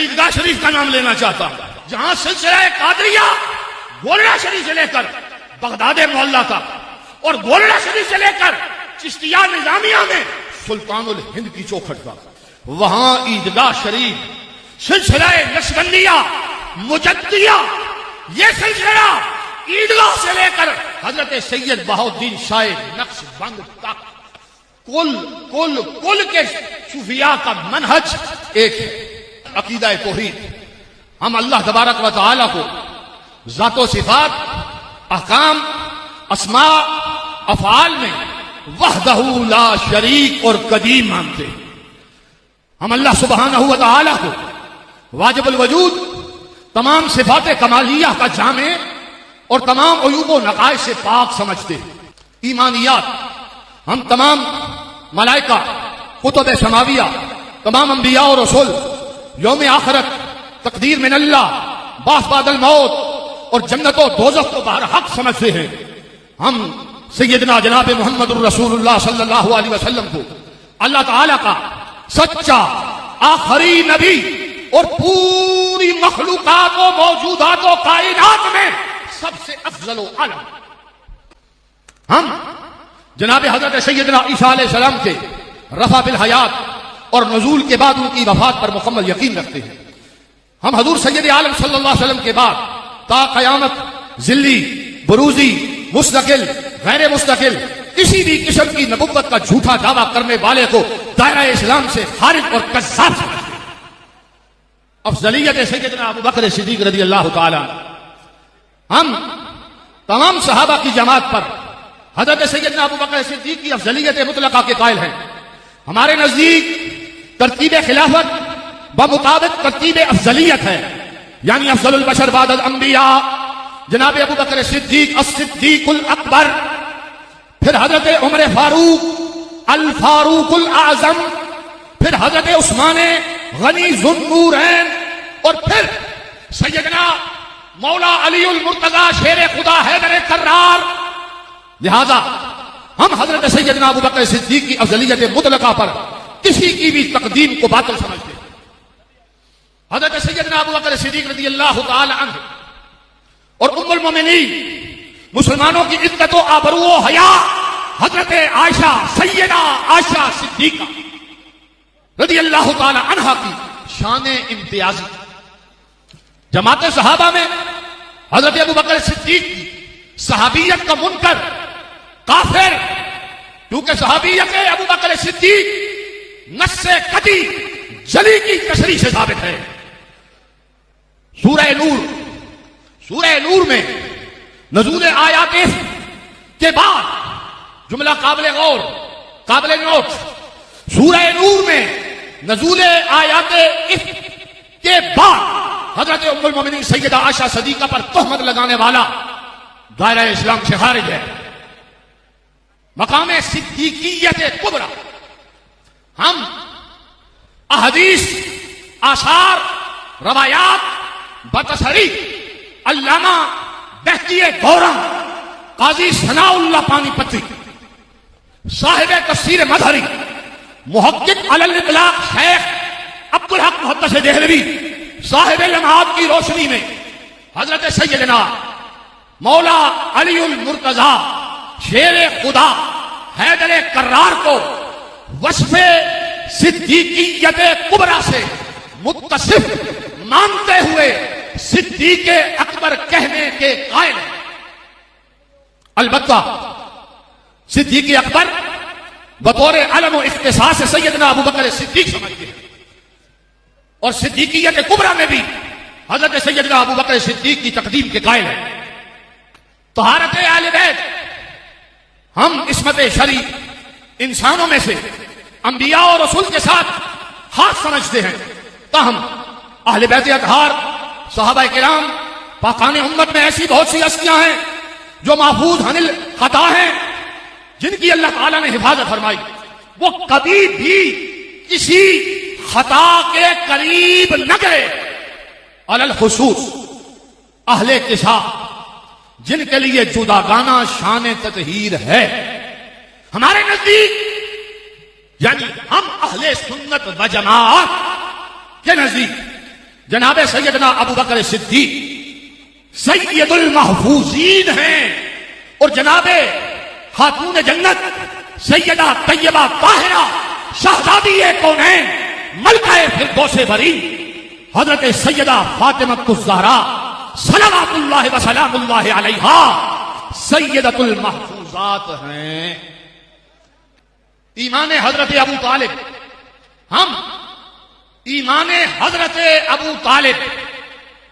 ईदगाह शरीफ का नाम लेना चाहता हूं, जहां सिलसिला कादरिया गोलड़ा शरीफ से लेकर बगदाद मोहल्ला तक और गोलड़ा शरीफ से लेकर चिश्तिया निजामिया में सुल्तानुल हिंद की चौखट तक, वहां ईदगाह शरीफ सिलसिला नक्शबंदिया मुजद्दिया, ये सिलसिला ईदगाह से लेकर हजरत सैयद बहाउद्दीन शाह नक्शबंद तक कुल के सूफिया का मनहज एक है, अकीदा तौहीद। हम अल्लाह तबारक व तआला को ज़ातो सिफात, अहकाम, अस्मा, अफ़आल में वहदहू ला शरीक और कदीम मानते हैं। हम अल्लाह सुब्हानहू व तआला को वाजिबुल वजूद, तमाम सिफात कमालिया का जामे और तमाम अयूब व नकाइस से पाक समझते हैं। ईमानियात, हम तमाम मलाइका, कुतुब समाविया, तमाम अंबिया और रसूल, यौम आखिरत, तकदीर मिन अल्लाह, बास बादल मौत और जन्नत और दोज़ख को बहरहक समझते हैं। हम सैयदना जनाब मुहम्मदुर रसूलुल्लाह सल्लल्लाहु अलैहि वसल्लम को अल्लाह ताला का सच्चा आखिरी नबी और पूरी मखलूकात व मौजूदात व कायनात में सबसे अफजल व आला, हम जनाब हजरत सैयदना ईसा अलैहिस्सलाम के रफा बिल हयात और नजूल के बाद उनकी वफात पर मुकम्मल यकीन रखते हैं। हम हजूर सैयद आलम सल्लल्लाहु अलैहि वसल्लम के बाद ता कयामत जिल्ली, बुरूजी, मुस्तकिल, गैर मुस्तकिल किसी भी किस्म की नबुव्वत का झूठा दावा करने वाले को दायरा इस्लाम से खारिज और कज़्ज़ाब समझते हैं। अफजलियत सैयदना अबू बकर सिद्दीक रज़ी अल्लाह तआला, हम तमाम सहाबा की जमात पर हजरत सैयदना अबू बकर सिद्दीक की अफजलियत मुतलका के कायल हैं। हमारे नजदीक तरतीब खिलाफत बमुताबिक तरतीब अफजलियत है, यानी अफजलुल बशर बादल अंबिया जनाब अबू बकर सिद्दीक as-सिद्दीकुल अकबर, फिर हजरत उमर फारूक अल फारूकुल आजम, फिर हजरत उस्मान गनी ज़ुन्नूरैन और फिर सैयदना मौला अलीउल मुर्तजा शेर खुदा हैदर कर्रार। लिहाजा हम हजरत सैयदना अबू बकर सिद्दीक की अफजलियत मुतलका पर किसी की भी तकदीम को बातिल समझते हैं। हजरत सैयदना अबू बकर सिद्दीक रज़ी अल्लाह तआला अन्हु और उम्मुल मोमिनीन, मुसलमानों की इज्जत व आबरू व हया हजरत आयशा, सैयदा आयशा सिद्दीका रज़ी अल्लाह तआला अन्हा की शान इम्तियाजी। जमात सहाबा में हजरत अबू बकर सिद्दीक की सहाबियत का मुनकर काफिर, क्योंकि सहाबियत अबू बकर सिद्दीक नस्से कती जली की तशरीह से साबित है। सूरह नूर में नजूल आयात के बाद जुमला काबिल गौर, काबिल नोट, सूरह नूर में नजूल आयात के बाद हजरत उम्मुल मोमिनीन सैयदा आयशा सिद्दीका पर तोहमत लगाने वाला दायरा इस्लाम से खारिज है। मकाम सिद्दीकियत कुबरा, हम अहदीस, आसार, रवायात बतसरी अल्लामा बहकिए गौरम काजी सनाउल्लाह पानीपती, साहिब तफसीर मजहरी, मुहक्किक अलल इतलाक शेख अब्दुल हक मुहद्दिस देहलवी, साहिब लम्हात की रोशनी में हजरत सैयदना मौला अलीउल मुर्तजा शेर खुदा हैदर कर्रार को वस्फे सिद्दीकियत कुबरा से मुत्तसिफ मानते हुए सिद्दीक अकबर कहने के कायल हैं। अलबत्ता सिद्दीक अकबर बतौर अलम व इख्तिसास से सैयदना अबू बकर सिद्दीक समझते हैं और सिद्दीकियत कुबरा में भी हजरत सैयदना अबू बकर सिद्दीक की तकदीम के कायल हैं। तहारत आले बैत, हम इस्मत शरीफ इंसानों में से अंबिया और रसूल के साथ खास समझते हैं, ताहम अहले बैत अतहार, सहाबा किराम, पाकाने उम्मत में ऐसी बहुत सी हस्तियां हैं जो महफूज अनिल खता हैं, जिनकी अल्लाह ताला ने हिफाजत फरमाई। वो कभी भी किसी खता के करीब न गए। अलल खुसूस अहले किसा, जिनके लिए जुदागाना शान ततहीर है। हमारे नजदीक यानी हम अहले सुन्नत व जमात के नजदीक जनाबे सैयदना अबू बकर सिद्दीक सैयदुल महफूजीन हैं और जनाबे खातून जन्नत सैयदा तैयबा ताहिरा शहजादी कौनैन मलकाए फिरदौसे बरी हजरत सैयदा फातिमा ज़हरा सलावतुल्लाहि व सलामुल्लाहि अलैहा सैयदतुल महफूजात हैं। ईमान हजरत अबू तालिब, हम ईमान हजरत अबू तालिब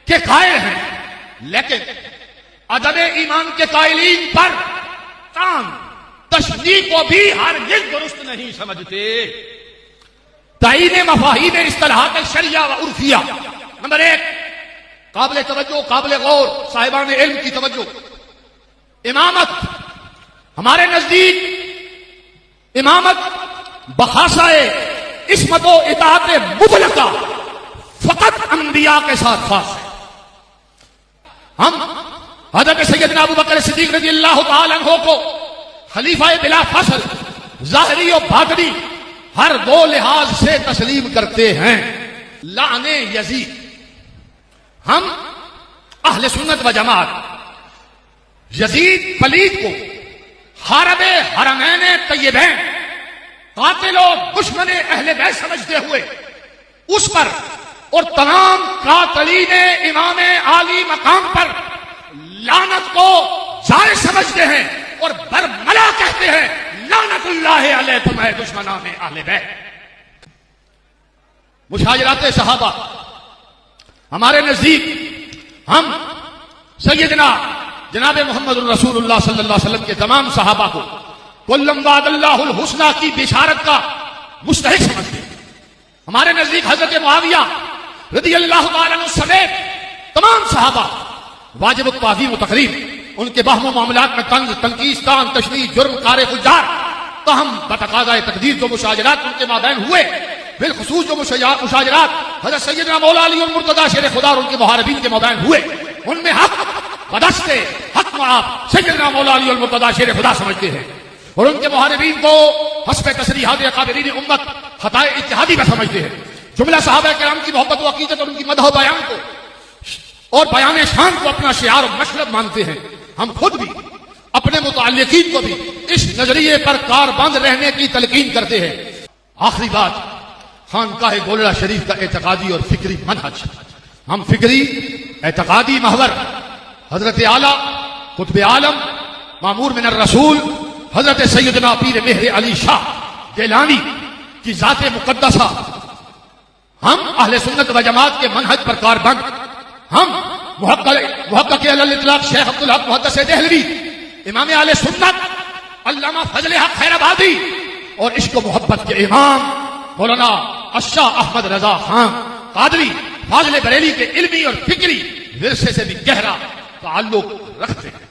के कायल हैं, लेकिन अदब ईमान के कायलीन पर कान तशनीह को भी हरगिज़ दुरुस्त नहीं समझते। ताईन मफाहीम इस्तिलाहात शरिया व उर्फिया। नंबर 1, काबिल तवज्जो काबिल गौर साहिबान इल्म की तवज्जो। इमामत हमारे नजदीक इमामत बखासाए इस्मत व इताअत मुतलका फकत अंबिया के साथ खास है। हम हजरत सैयदना अबू बकर सिद्दीक रज़ियल्लाहु तआला अन्हु को खलीफा बिला फसल ज़ाहिरी और बातिनी हर दो लिहाज से तस्लीम करते हैं। लाने यजीद, हम अहले सुन्नत व जमात यजीद पलीद को हरबे हरमैन तय्यबैन कातिलो दुश्मने अहले बैत समझते हुए उस पर और तमाम कातिलीन इमाम आली मकाम पर लानत को जायज समझते हैं और बरमला कहते हैं लानतुल्लाहि अलैकुम ऐ दुश्मनाने अहले बैत। मुशाजरात सहाबा, हमारे नजदीक हम सैयदना जनाब मोहम्मद रसूलुल्लाह सल्लल्लाहु अलैहि वसल्लम के तमाम सहाबा को कुल्लम वादल्लाहुल हुस्ना की बिशारत का मुस्तहिक समझते हैं। हमारे नजदीक हजरत मुआविया रज़ियल्लाहु तआला अन्हु समेत तमाम सहाबा वाजिब ताज़ीम व तकरीम, उनके बाहम मामलात में तंज तंकीस तान तशरीह जुर्म कार गुजार तहम बतकाज़ाए तकदीर जो मुशाजरात उनके माबैन हुए, बिलखुसूस जो मुशाजरात हजरत सैयदना मौला अली मुर्तज़ा शेर खुदा और उनके मुहारिबीन के माबैन हुए, उनमें हक बदस्ते हक आप सैयदना मौला अली मुर्तज़ा शेर खुदा समझते हैं और उनके मुहारिबीन को हस्ब तसरीहात अकाबिरीन उम्मत खताए इत्तिहादी का समझते हैं। जुमला सहाबा किराम की मोहब्बत व अकीदत और उनकी मदह बयान को और बयान शान को अपना शियार और मशरब मानते हैं। हम खुद भी अपने मुताल्लिकीन को भी इस नजरिए पर कारबंद रहने की तलकीन करते हैं। आखिरी बात, खानकाह गोलड़ा शरीफ का एतकादी और फिक्री मनहज। हम फिक्री एतकादी महवर हजरत आला कुतुब आलम मामूर मिनर रसूल हजरत सैयदना पीर मेहर अली शाह गिलानी की जाते मुकद्दसा, हम अहले सुन्नत व जमात के मनहज पर कारबंद, हम मुहक्किक अल इतलाक शेख अब्दुल हक मुहद्दिस देहलवी, इमाम आले सुन्नत अल्लामा फजल हक खैराबादी और इश्क मोहब्बत के इमाम मौलाना अशाह अहमद रजा खान कादरी फाजिल बरेली के इल्मी और फिक्री विरसे से भी गहरा ताल्लुक रखते हैं।